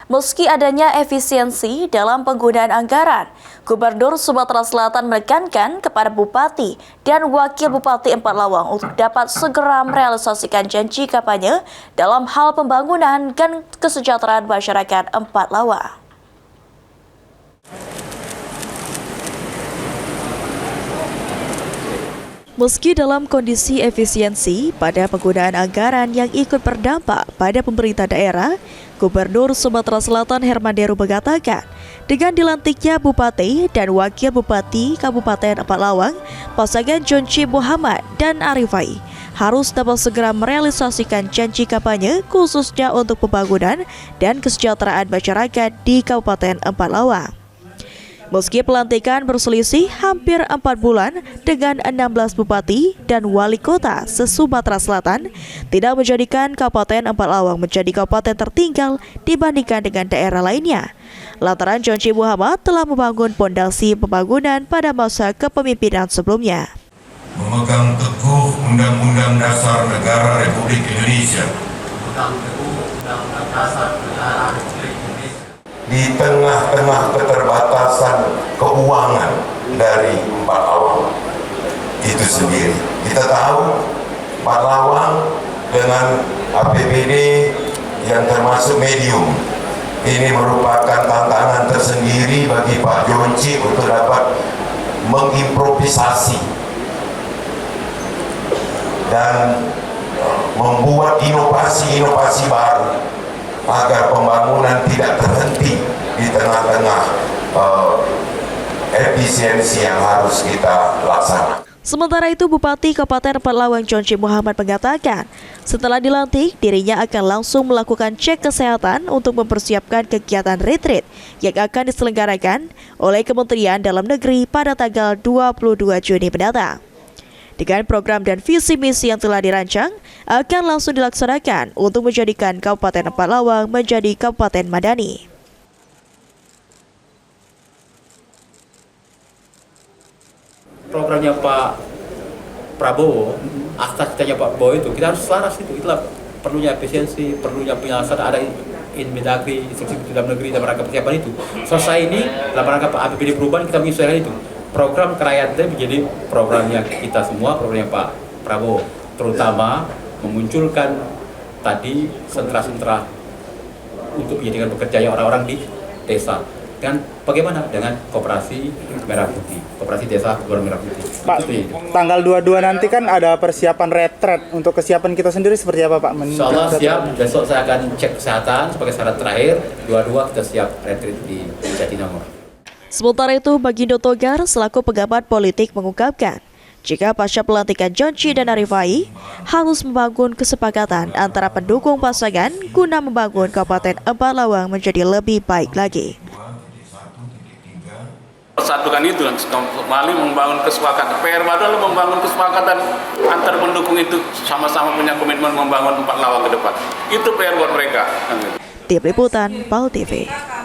Meski adanya efisiensi dalam penggunaan anggaran, Gubernur Sumatera Selatan menekankan kepada Bupati dan Wakil Bupati Empat Lawang untuk dapat segera merealisasikan janji kampanye dalam hal pembangunan dan kesejahteraan masyarakat Empat Lawang. Meski dalam kondisi efisiensi pada penggunaan anggaran yang ikut berdampak pada pemerintah daerah, Gubernur Sumatera Selatan Hermanderu mengatakan, dengan dilantiknya Bupati dan Wakil Bupati Kabupaten Empat Lawang, pasangan Jonci Muhammad dan Arifai harus dapat segera merealisasikan janji kampanye khususnya untuk pembangunan dan kesejahteraan masyarakat di Kabupaten Empat Lawang. Meski pelantikan berselisih hampir 4 bulan dengan 16 bupati dan wali kota se-Sumatera Selatan, tidak menjadikan Kabupaten Empat Lawang menjadi kabupaten tertinggal dibandingkan dengan daerah lainnya. Lantaran Jonci Muhammad telah membangun pondasi pembangunan pada masa kepemimpinan sebelumnya. Memegang teguh Undang-Undang Dasar Negara Republik Indonesia. Di tengah-tengah keterbatasan keuangan dari Empat Lawang itu sendiri. Kita tahu Empat Lawang dengan APBD yang termasuk medium ini merupakan tantangan tersendiri bagi Pak Jonci untuk dapat mengimprovisasi dan membuat inovasi-inovasi baru agar pembangunan tidak terhenti di tengah-tengah efisiensi yang harus kita laksanakan. Sementara itu, Bupati Kabupaten Empat Lawang Jonci Muhammad mengatakan, setelah dilantik, dirinya akan langsung melakukan cek kesehatan untuk mempersiapkan kegiatan retreat yang akan diselenggarakan oleh Kementerian Dalam Negeri pada tanggal 22 Juni mendatang. Dengan program dan visi misi yang telah dirancang, akan langsung dilaksanakan untuk menjadikan Kabupaten Empat Lawang menjadi Kabupaten Madani. Programnya Pak Prabowo, asas-asasnya Pak Prabowo itu, kita harus selaras itu. Itulah perlunya efisiensi, perlunya penyelesaian ada Inmendagri, instruksi dalam negeri dalam rangka persiapan itu. Selesai ini, dalam rangka APBD perubahan kita menyesuaikan itu. Program kerakyatan menjadi programnya kita semua, programnya Pak Prabowo, terutama memunculkan tadi sentra-sentra untuk menjadikan bekerjanya orang-orang di desa. Dan bagaimana dengan koperasi Merah Putih, koperasi desa Merah Putih. Pak, tanggal 22 nanti kan ada persiapan retret. Untuk kesiapan kita sendiri seperti apa, Pak? Insyaallah siap. Besok saya akan cek kesehatan sebagai syarat terakhir. 22 kita siap retret di Jatinangor. Sementara itu, Bagindo Togar selaku pengamat politik mengungkapkan, jika pasca pelantikan Jonci dan Arifai harus membangun kesepakatan antara pendukung pasangan guna membangun Kabupaten Empat Lawang menjadi lebih baik lagi. Persatukan itu kembali membangun kesepakatan. PR adalah membangun kesepakatan antar pendukung itu sama-sama punya komitmen membangun Empat Lawang ke depan. Itu PR buat mereka. Tim Liputan PAL TV.